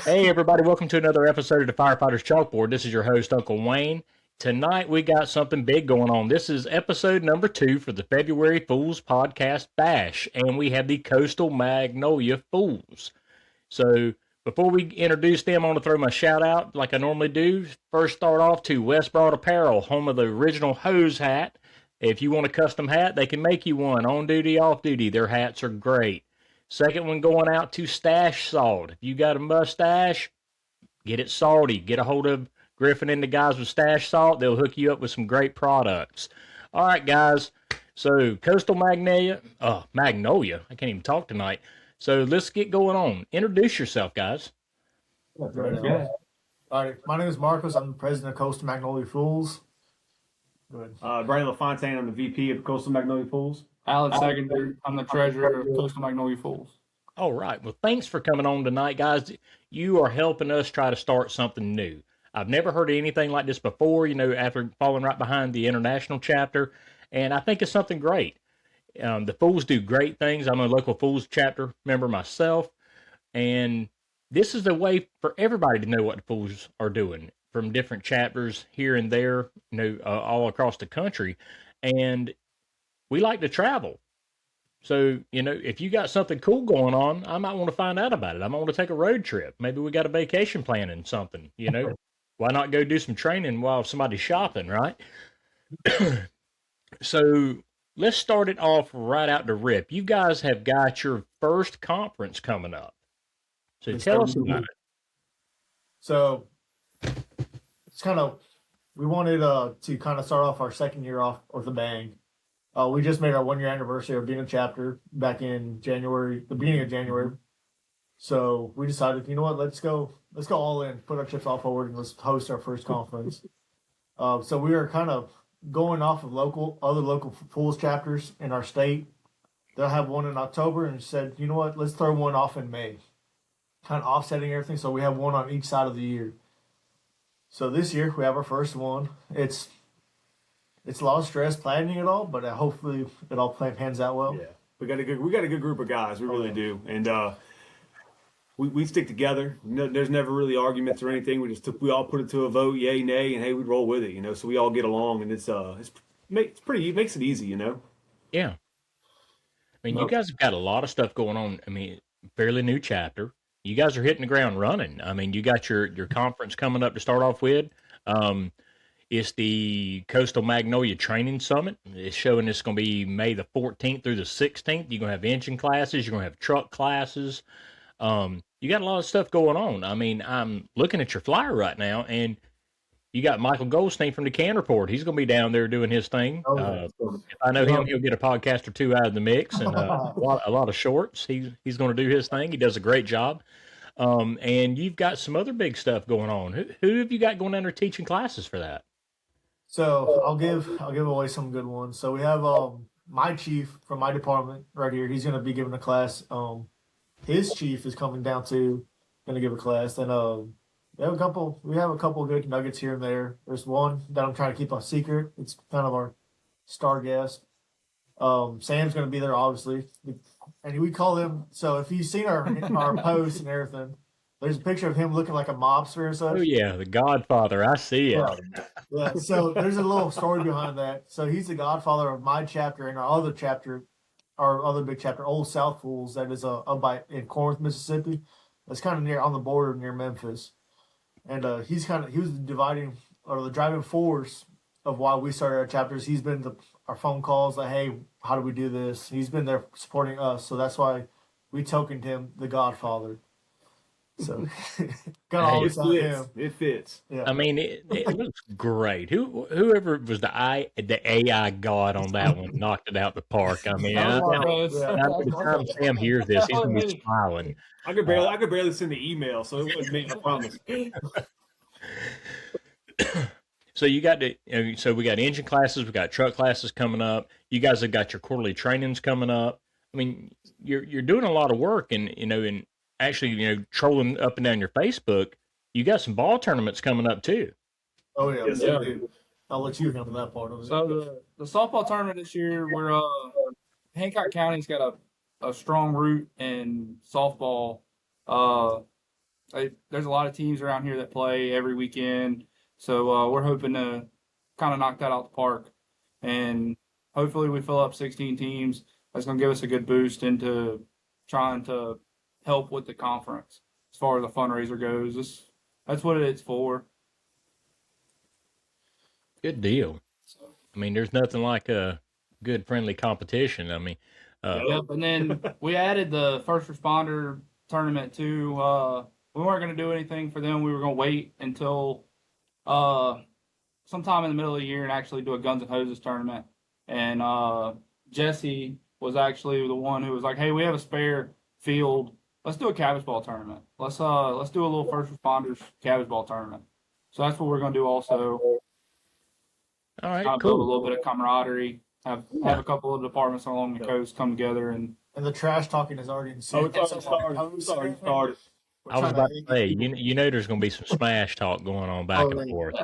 Hey, everybody, welcome to another episode of the Firefighters Chalkboard. This is your host, Uncle Wayne. Tonight, we got something big going on. This is episode number 2 for the February Fools Podcast Bash, and we have the Coastal Magnolia Fools. So, before we introduce them, I want to throw my shout out like I normally do. First, start off to West Broad Apparel, home of the original hose hat. If you want a custom hat, they can make you one, on duty, off duty. Their hats are great. Second one going out to Stash Salt. If you got a mustache, get it salty. Get a hold of Griffin and the guys with Stash Salt. They'll hook you up with some great products. All right, guys. So Coastal Magnolia, I can't even talk tonight. So let's get going on. Introduce yourself, guys. Okay. All right. My name is Marcos. I'm the president of Coastal Magnolia Fools. Good. Brian LaFontaine. I'm the VP of Coastal Magnolia Fools. Alex Seconder. I'm the treasurer of Coastal Magnolia Fools. All right. Well, thanks for coming on tonight, guys. You are helping us try to start something new. I've never heard of anything like this before, after falling right behind the international chapter, and I think it's something great. The Fools do great things. I'm a local Fools chapter member myself, and this is a way for everybody to know what the Fools are doing from different chapters here and there, all across the country, and we like to travel. So, if you got something cool going on, I might want to find out about it. I might want to take a road trip. Maybe we got a vacation planning something, Why not go do some training while somebody's shopping, right? So, let's start it off right out the rip. You guys have got your first conference coming up. So, tell us about it. So, it's we wanted to kind of start off our second year off with a bang. We just made our 1-year anniversary of being a chapter back in January, the beginning of January. So we decided, let's go all in, put our chips all forward, and let's host our first conference. So we are kind of going off of other local Fools chapters in our state. They'll have one in October, and said, let's throw one off in May, kind of offsetting everything. So we have one on each side of the year. So this year we have our first one. It's a lot of stress planning it all, but hopefully it all pans out well. Yeah, we got a good group of guys. We really do, and we stick together. There's never really arguments or anything. We all put it to a vote, yay, nay, and hey, we roll with it. So we all get along, and it makes it easy, Yeah. You guys have got a lot of stuff going on. Fairly new chapter. You guys are hitting the ground running. You got your conference coming up to start off with. It's the Coastal Magnolia Training Summit. It's showing it's going to be May the 14th through the 16th. You're going to have engine classes. You're going to have truck classes. You got a lot of stuff going on. I'm looking at your flyer right now, and you got Michael Goldstein from the Can Report. He's going to be down there doing his thing. If I know him, he'll get a podcast or two out of the mix, and a lot of shorts. He's going to do his thing. He does a great job. And you've got some other big stuff going on. Who have you got going down there teaching classes for that? So I'll give away some good ones. So we have my chief from my department right here. He's going to be giving a class. His chief is coming down too, going to give a class. And we have a couple of good nuggets here and there. There's one that I'm trying to keep a secret. It's kind of our star guest. Sam's going to be there, obviously, and we call him. So if you've seen our posts and everything, there's a picture of him looking like a mobster or such. Oh, yeah, the Godfather. I see it. Yeah, so there's a little story behind that. So he's the godfather of my chapter and our other big chapter, Old South Fools, that is up in Corinth, Mississippi. That's kind of near on the border near Memphis. And he was the driving force of why we started our chapters. He's been our phone calls like, hey, how do we do this? He's been there supporting us. So that's why we tokened him the Godfather. So it fits. Yeah. It looks great. Whoever was the AI god on that one knocked it out the park. By the time Sam hears this, he's gonna be smiling. I could barely send the email, so it wasn't me. I promise. So we got engine classes, we got truck classes coming up. You guys have got your quarterly trainings coming up. You're doing a lot of work, and actually, trolling up and down your Facebook, you got some ball tournaments coming up too. Oh yeah, yes, yeah. I'll let you handle that part of it. So the softball tournament this year, we're Hancock County's got a strong root in softball. there's a lot of teams around here that play every weekend, so we're hoping to kind of knock that out the park, and hopefully we fill up 16 teams. That's going to give us a good boost into trying to help with the conference as far as the fundraiser goes. That's what it's for. Good deal. I mean, there's nothing like a good friendly competition. I mean, Yep, and then we added the first responder tournament too. We weren't going to do anything for them. We were going to wait until sometime in the middle of the year and actually do a Guns and Hoses tournament. And Jesse was actually the one who was like, "Hey, we have a spare field. Let's do a cabbage ball tournament. Let's do a little first responders cabbage ball tournament." So that's what we're going to do also. all right, Build a cool. little bit of camaraderie. Have a couple of departments along the coast come together and. And the trash talking is already ensued. It's already started. I was about to say, you know, there's going to be some smash talk going on back and forth.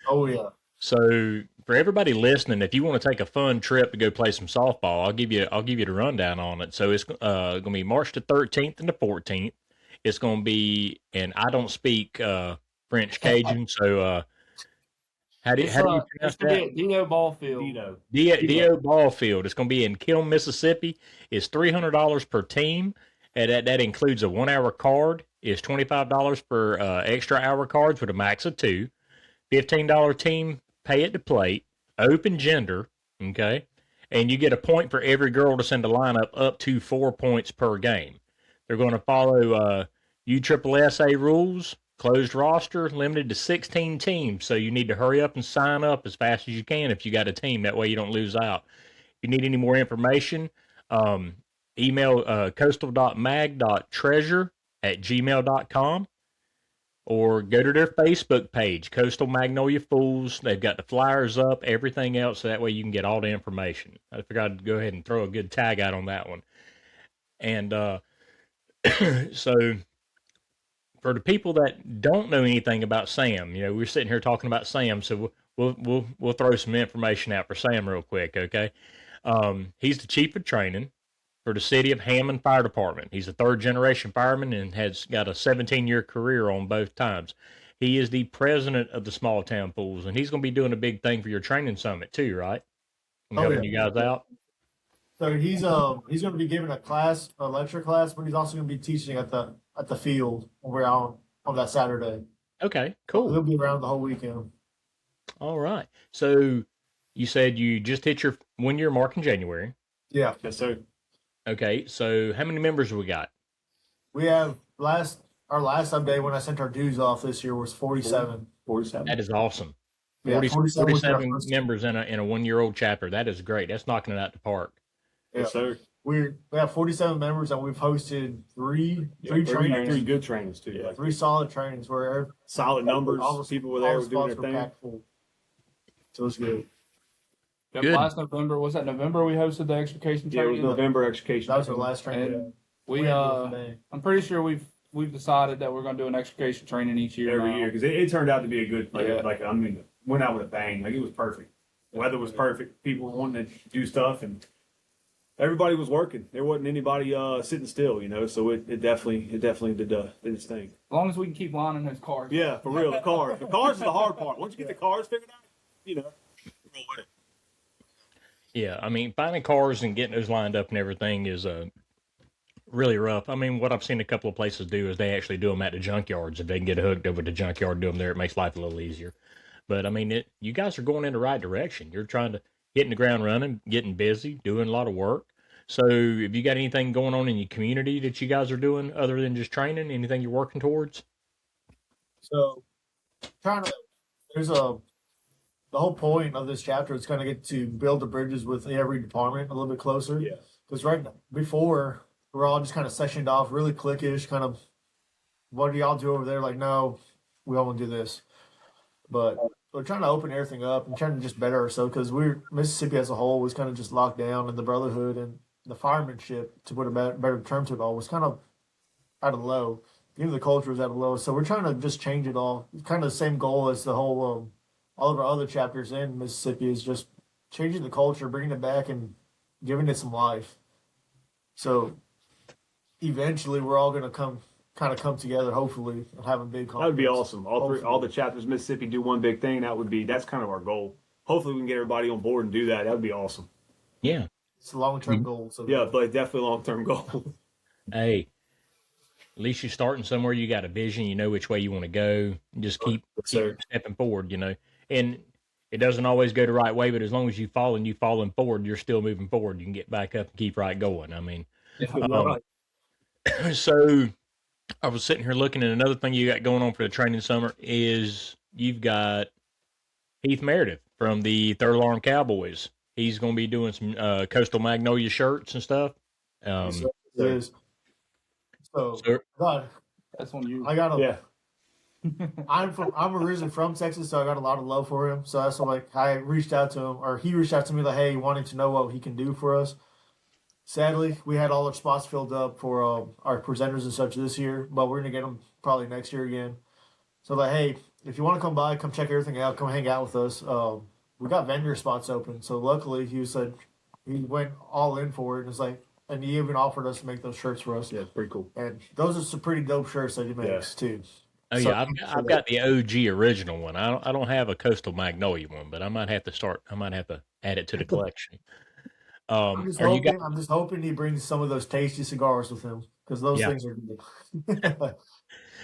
Oh yeah. So for everybody listening, if you want to take a fun trip to go play some softball, I'll give you the rundown on it. So it's going to be March the 13th and the 14th. It's going to be, and I don't speak French Cajun, so how do you pronounce It's going to that? be at Dino Ball Field. Dio Ball Field. It's going to be in Kiln, Mississippi. It's $300 per team, and that includes a 1 hour card. It's $25 for extra hour cards with a max of 2. $15 team pay at the plate. Open gender, okay, and you get a point for every girl to send a lineup up to 4 points per game. They're going to follow USSSA rules. Closed roster, limited to 16 teams, so you need to hurry up and sign up as fast as you can if you got a team. That way you don't lose out. If you need any more information, email coastal.mag.treasure@gmail.com or go to their Facebook page, Coastal Magnolia Fools. They've got the flyers up, everything else, so that way you can get all the information. I forgot to go ahead and throw a good tag out on that one. And so for the people that don't know anything about Sam, you know, we're sitting here talking about Sam, so we'll throw some information out for Sam real quick, okay? He's the chief of training for the city of Hammond Fire Department. He's a third generation fireman and has got a 17-year career on both times. He is the president of the Small Town Pools, and he's going to be doing a big thing for your training summit too, right? Helping you guys out. So he's going to be giving a lecture class, but he's also going to be teaching at the field when we're out on that Saturday. Okay, cool. He'll be around the whole weekend. All right. So you said you just hit your 1 year mark in January. Yeah. Yes, sir. Okay, so how many members have we got? We have our last update when I sent our dues off this year was 47. 47. That is awesome. Yeah, 47 was our first- members in a 1 year old chapter. That is great. That's knocking it out the park. Yes, sir. We have 47 members and we've hosted three trainings. 3 good trainings too. Yeah, 3 solid trainings where Solid numbers. all the People were there all the doing their spots were thing. packed full. So it's good. Yep, Good. last November, was that November we hosted the extrication Yeah, it was training? November education. That was our last training. And we I'm pretty sure we've decided that we're going to do an extrication training each year every now. year because it turned out to be a good Yeah. I mean, went out with a bang. Like it was perfect. Weather was perfect. People wanted to do stuff and everybody was working. There wasn't anybody sitting still, you know. So it definitely did its thing. As long as we can keep lining those cars. Yeah, for real. The cars is the hard part. Once you get the cars figured out, you know, roll with it. Yeah, I mean, finding cars and getting those lined up and everything is really rough. I mean, what I've seen a couple of places do is they actually do them at the junkyards. If they can get hooked over to the junkyard, do them there, it makes life a little easier. But I mean, you guys are going in the right direction. You're trying to hitting the ground running, getting busy, doing a lot of work. So, have you got anything going on in your community that you guys are doing other than just training? Anything you're working towards? So the whole point of this chapter is kind of get to build the bridges with every department a little bit closer. Yeah. Because right before we're all just kind of sectioned off, really cliquish, kind of, what do y'all do over there? Like, no, we all want to do this. But we're trying to open everything up and trying to just better ourselves because Mississippi as a whole was kind of just locked down, and the brotherhood and the firemanship, to put a better term to it all, was kind of at a low. Even the culture was at a low. So we're trying to just change it all. It's kind of the same goal as the whole all of our other chapters in Mississippi is just changing the culture, bringing it back, and giving it some life. So eventually, we're all going to come kind of come together, hopefully, and have a big conference. That would be awesome. Hopefully. All the chapters of Mississippi do one big thing. That's kind of our goal. Hopefully, we can get everybody on board and do that. That would be awesome. Yeah. It's a long-term goal. So Yeah, but definitely a long-term goal. Hey, at least you're starting somewhere. You got a vision. You know which way you want to go. Just keep stepping forward, And it doesn't always go the right way, but as long as you falling forward, you're still moving forward. You can get back up and keep right going. I mean, so I was sitting here looking at another thing you got going on for the training summer is you've got Heath Meredith from the Third Alarm Cowboys. He's going to be doing some Coastal Magnolia shirts and stuff. So, God, That's on you. I got him. Yeah. I'm originally from Texas, so I got a lot of love for him. So that's why I reached out to him, or he reached out to me like, hey, wanting to know what he can do for us. Sadly, we had all our spots filled up for our presenters and such this year, but we're gonna get them probably next year again. So like, hey, if you want to come by, come check everything out, come hang out with us. We got vendor spots open, so luckily he said he went all in for it, and it's like, and he even offered us to make those shirts for us. Yeah, it's pretty cool. And those are some pretty dope shirts that he makes too. Oh yeah, I've got the OG original one. I don't have a Coastal Magnolia one, but I might have to add it to the collection. I'm just hoping he brings some of those tasty cigars with him because those things are good.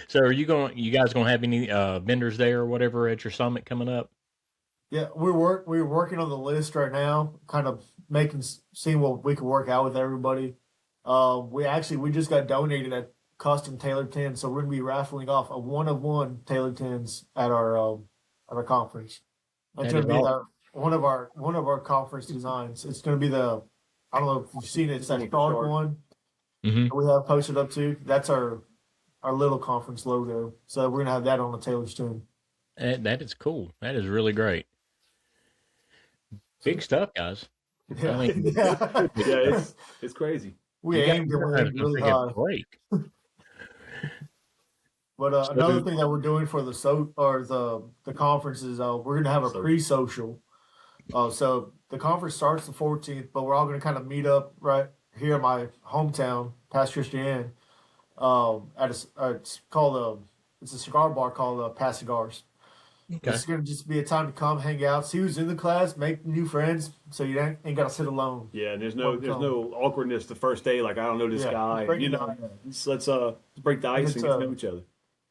So are you guys gonna have any vendors there or whatever at your summit coming up? Yeah, we're working on the list right now, kind of seeing what we can work out with everybody. We just got donated at custom tailored tins, so we're gonna be raffling off a 1-of-1 tailored tins at our conference. It's gonna be one of our conference designs. It's gonna be I don't know if you've seen it. It's that dark one we have posted up too. That's our little conference logo. So we're gonna have that on the tailored tin. That is cool. That is really great. Big stuff, guys. Yeah, I mean, it's crazy. We aimed and went really high. But another thing that we're doing for the conference is we're gonna have a pre-social. So the conference starts the 14th, but we're all gonna kind of meet up right here in my hometown, Past Christian. It's a cigar bar called Past Cigars. Okay. It's gonna just be a time to come, hang out, see who's in the class, make new friends, so you ain't gotta sit alone. Yeah, and there's no awkwardness the first day. Like I don't know this guy. Let's break the ice and get to know each other.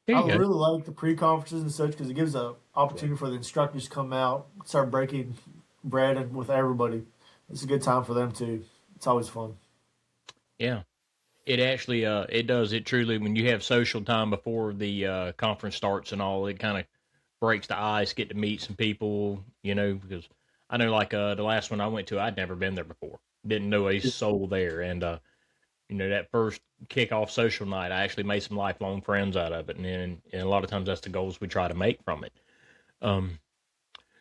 I really like the pre-conferences and such because it gives an opportunity for the instructors to come out, start breaking bread and with everybody. It's a good time for them too. It's always fun. Yeah, it actually it does. It truly, when you have social time before the conference starts and all, it kind of breaks the ice, get to meet some people, because I know like the last one I went to, I'd never been there before. Didn't know a soul there. And, that first kickoff social night, I actually made some lifelong friends out of it. And a lot of times that's the goals we try to make from it.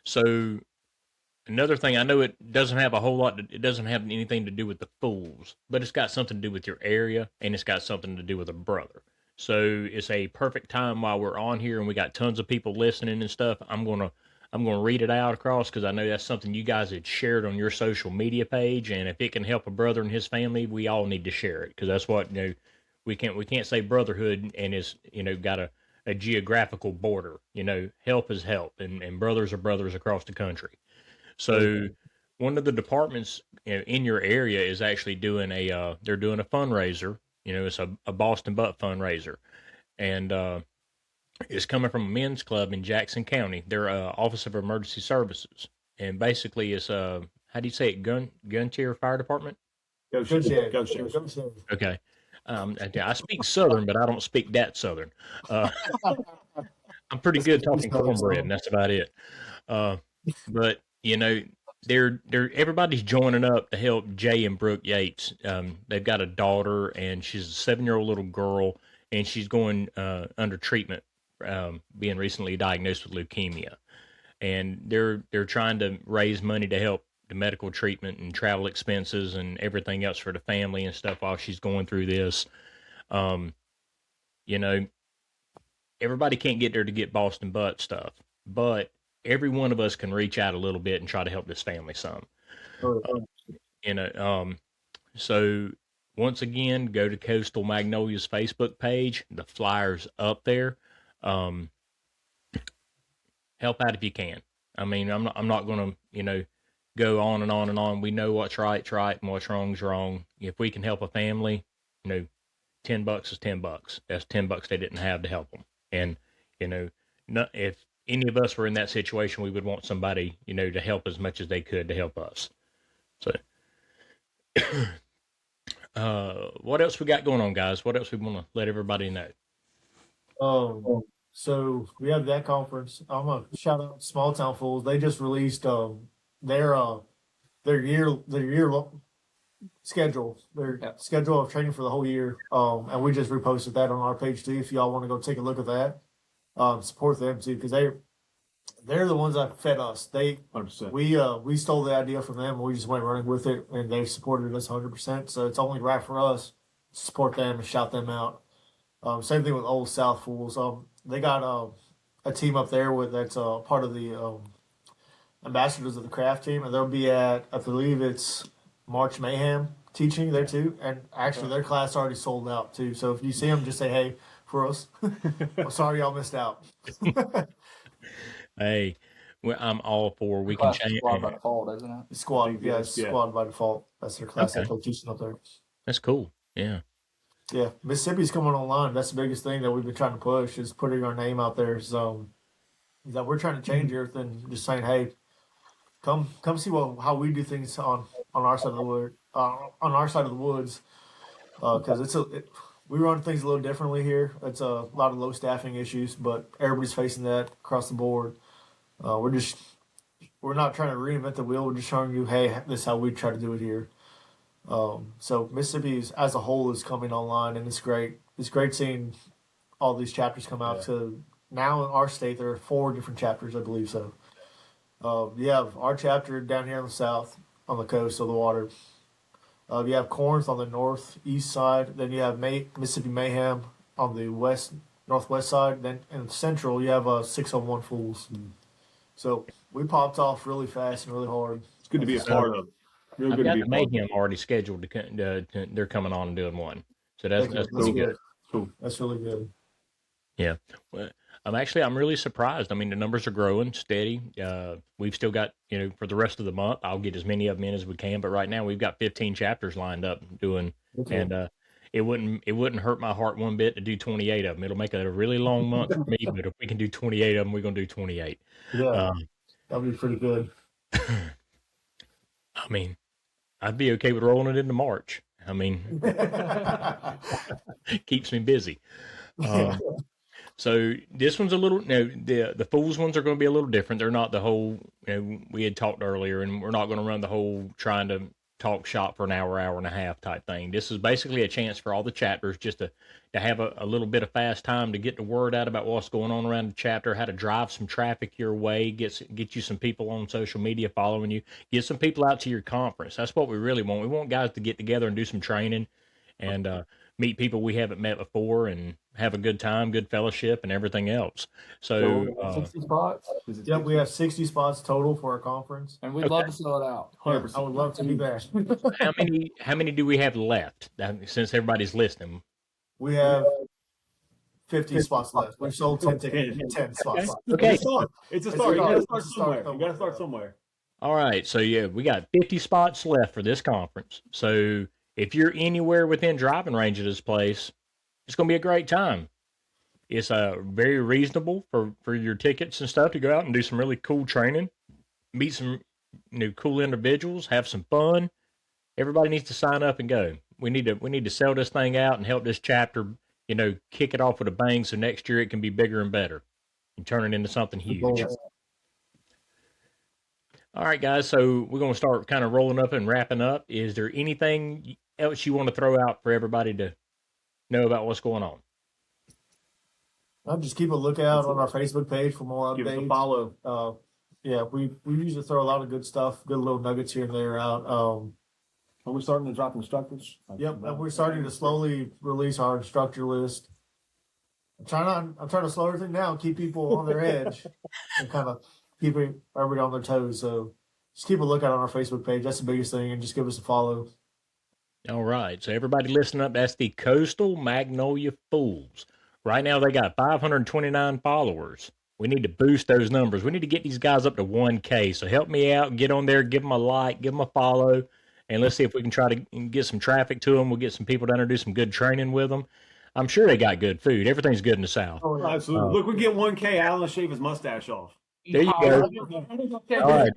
So another thing, I know it doesn't have it doesn't have anything to do with the fools, but it's got something to do with your area and it's got something to do with a brother. So it's a perfect time while we're on here and we got tons of people listening and stuff. I'm gonna read it out across because I know that's something you guys had shared on your social media page, and if it can help a brother and his family, we all need to share it because that's what we can't say brotherhood and it's got a geographical border. Help is help, and brothers are brothers across the country. So one of the departments in your area is actually doing they're doing a fundraiser. It's a Boston Butt fundraiser, and it's coming from a men's club in Jackson County. They're Office of Emergency Services, and basically it's how do you say it? Guntier Fire Department. Go share. Okay, I speak Southern, but I don't speak that Southern. I'm pretty good talking cornbread, and that's about it. But they're everybody's joining up to help Jay and Brooke Yates. They've got a daughter, and she's a 7-year-old little girl, and she's going under treatment, being recently diagnosed with leukemia. And they're trying to raise money to help the medical treatment and travel expenses and everything else for the family and stuff while she's going through this. Everybody can't get there to get Boston Butt stuff, but every one of us can reach out a little bit and try to help this family some. So, once again, go to Coastal Magnolia's Facebook page. The flyer's up there. Help out if you can. I mean, I'm not going to, go on and on and on. We know what's right's right and what's wrong's wrong. If we can help a family, $10 is $10. That's $10 they didn't have to help them. And, if any of us were in that situation, we would want somebody, to help as much as they could to help us. So, what else we got going on, guys? What else we want to let everybody know? So we have that conference. I'm gonna shout out Small Town Fools. They just released their year schedule, schedule of training for the whole year. And we just reposted that on our page too. If y'all want to go take a look at that, support them too, because they're the ones that fed us. 100%. We stole the idea from them. And we just went running with it, and they supported us 100%. So it's only right for us to support them and shout them out. Same thing with Old South Fools. They got a team up there that's part of the ambassadors of the craft team, and they'll be at, I believe it's March Mayhem teaching there too. And actually, their class already sold out too. So if you see them, just say hey for us. I'm sorry y'all missed out. Hey, I'm all for we can change. Squad by default, isn't it? Squad, yeah, it's squad by default. That's their class that they're teaching up there. That's cool. Yeah. Yeah, Mississippi's coming online. That's the biggest thing that we've been trying to push is putting our name out there. So that we're trying to change everything. Just saying, hey, come see how we do things on our side of the wood, on our side of the woods, because we run things a little differently here. It's a lot of low staffing issues, but everybody's facing that across the board. We're not trying to reinvent the wheel. We're just showing you, hey, this is how we try to do it here. So Mississippi as a whole is coming online, and it's great. It's great seeing all these chapters come out. So now in our state, there are 4 different chapters, I believe. So you have our chapter down here in the south, on the coast of the water. You have Corinth on the northeast side. Then you have Mississippi Mayhem on the northwest side. Then in the central, you have 601 Fools. So we popped off really fast and really hard. It's good to be a part of. Real I've good to got be the a part Mayhem already scheduled they're coming on and doing one. So that's pretty good. Cool. That's really good. Yeah. Well, I'm really surprised. I mean, the numbers are growing steady. We've still got, for the rest of the month, I'll get as many of them in as we can. But right now we've got 15 chapters lined up doing, and it wouldn't hurt my heart one bit to do 28 of them. It'll make it a really long month for me, but if we can do 28 of them, we're going to do 28. Yeah, that'll be pretty good. I mean, I'd be okay with rolling it into March. I mean, keeps me busy. So this one's a little, the Fools ones are going to be a little different. They're not the whole, we had talked earlier, and we're not going to run the whole trying to talk shop for an hour and a half type thing. This is basically a chance for all the chapters just to have a little bit of fast time to get the word out about what's going on around the chapter, how to drive some traffic your way, get you some people on social media following you, get some people out to your conference. That's what we really want. We want guys to get together and do some training and meet people we haven't met before and have a good time, good fellowship, and everything else. So 60 spots. Yep, we have 60 spots total for our conference, and we'd love to sell it out. 100%. I would love to be there. How many do we have left? Since everybody's listening, we have 50 spots left. We've sold 10 tickets, 10 spots. Okay, it's a start. You got to start somewhere. You got to start somewhere. All right, so yeah, we got 50 spots left for this conference. So if you're anywhere within driving range of this place, it's going to be a great time. It's very reasonable for your tickets and stuff to go out and do some really cool training, meet some cool individuals, have some fun. Everybody needs to sign up and go. We need to sell this thing out and help this chapter, kick it off with a bang, so next year it can be bigger and better and turn it into something huge. All right, guys. So we're going to start kind of rolling up and wrapping up. Is there anything else you want to throw out for everybody to know about what's going on? I'll just keep a lookout on our Facebook page for more updates. Give us a follow. Yeah, we usually throw a lot of good stuff, good little nuggets here and there out. Are we starting to drop instructors? Yep, and we're starting to slowly release our instructor list. I'm trying to slow everything down, keep people on their edge, and kind of keep everybody on their toes. So just keep a lookout on our Facebook page. That's the biggest thing, and just give us a follow. All right. So everybody listen up. That's the Coastal Magnolia Fools. Right now they got 529 followers. We need to boost those numbers. We need to get these guys up to 1K. So help me out. Get on there. Give them a like. Give them a follow. And let's see if we can try to get some traffic to them. We'll get some people down there, do some good training with them. I'm sure they got good food. Everything's good in the South. Oh, absolutely. Look, we get 1K. Alan will shave his mustache off. There you go. All right.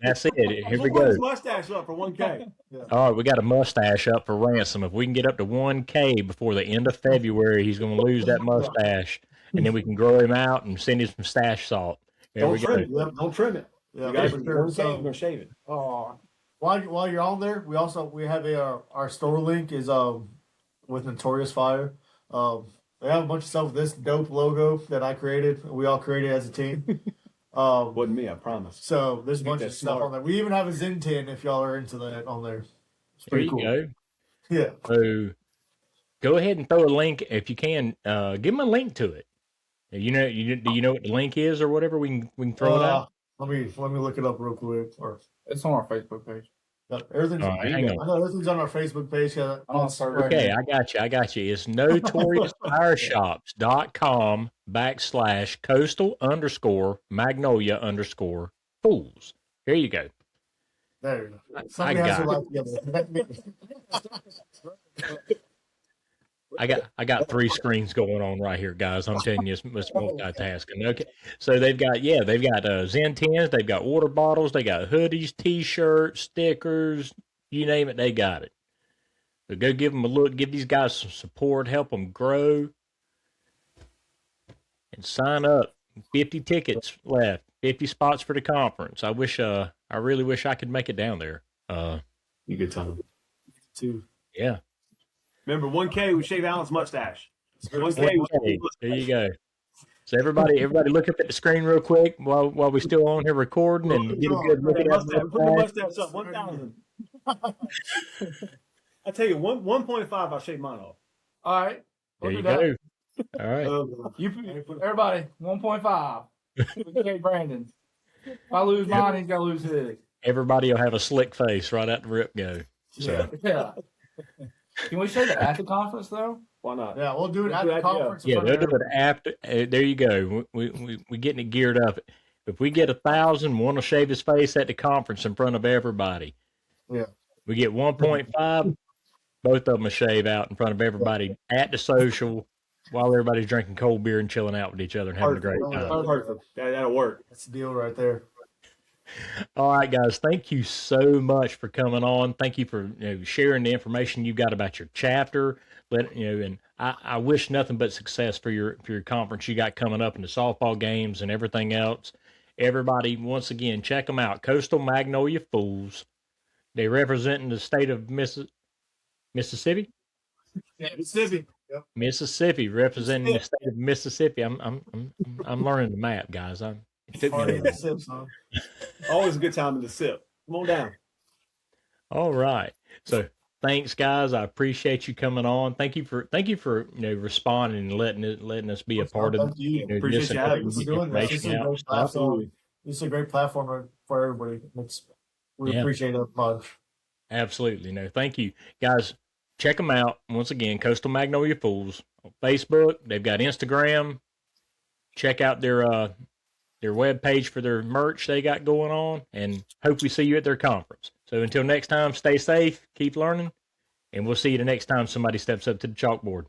That's it. Here we We'll put go. his mustache up for 1K. All right, we got a mustache up for ransom. If we can get up to 1K before the end of February, he's going to lose that mustache, and then we can grow him out and send him some stash salt. There Don't we trim go. it. Don't trim it. Yeah, You guys for are sure. 1K. You're gonna shave it. Oh, while you're on there, we have our store link is with Notorious Fire. They have a bunch of stuff with this dope logo that I created. We all created as a team. Wasn't me, I promise. So there's a bunch that of stuff smart. on there. We even have a Zen tin if y'all are into that on there. It's There pretty you cool. go. Yeah. So go ahead and throw a link if you can. Give them a link to it. Do you know what the link is or whatever? We can throw it out. Let me look it up real quick. Or It's on our Facebook page. everything's. All right, hang on. I know everything's on our Facebook page. Yeah, I'll start right Okay, here. I got you. It's notoriousfireshops.com/coastal_magnolia_fools. There you go. There you go. I Somebody has to got like together. I got three screens going on right here, guys. I'm telling you, it's multitasking. Okay, so they've got Zen tins, they've got water bottles, they got hoodies, T-shirts, stickers, you name it, they got it. So go give them a look, give these guys some support, help them grow, and sign up. 50 tickets left, 50 spots for the conference. I really wish I could make it down there. You good time. Too. Yeah. Remember, 1K, we shave Alan's mustache. 1K, Okay, we there you go. So everybody look up at the screen real quick while we're still on here recording and get a good look Put at the that. mustache up, 1,000. I tell you, 1.5, I'll shave mine off. All right. There Look you at that. go. All right. Everybody, 1.5. Okay, Brandon. If I lose mine, he's got to lose his. Everybody will have a slick face right out the rip go. So Yeah. Can we show that at the conference, though? Why not? Yeah, we'll do it at the Good idea. conference. yeah, they'll do it after. There you go. We getting it geared up. If we get 1,000, one will shave his face at the conference in front of everybody. Yeah. We get 1.5, both of them will shave out in front of everybody at the social while everybody's drinking cold beer and chilling out with each other and having a great time. Perfect. That'll work. That's the deal right there. All right, guys. Thank you so much for coming on. Thank you for sharing the information you got about your chapter. And I wish nothing but success for your conference you got coming up in the softball games and everything else. Everybody, once again, check them out. Coastal Magnolia Fools. They representing the state of Mississippi. Mississippi. Mississippi, representing the state of Mississippi. I'm learning the map, guys. It took me a Party minute. at the Sips, huh? Always a good time in the sip. Come on down. All right. So thanks, guys. I appreciate you coming on. Thank you for responding and letting us be a part of Thank you. Appreciate this you having Thanks us. for doing this. This is a information out. great platform. Absolutely. This is a great platform for everybody. We Yeah. appreciate it much. Absolutely. No, thank you, guys. Check them out once again. Coastal Magnolia Fools on Facebook. They've got Instagram. Check out their webpage for their merch they got going on, and hope we see you at their conference. So until next time, stay safe, keep learning, and we'll see you the next time somebody steps up to the chalkboard.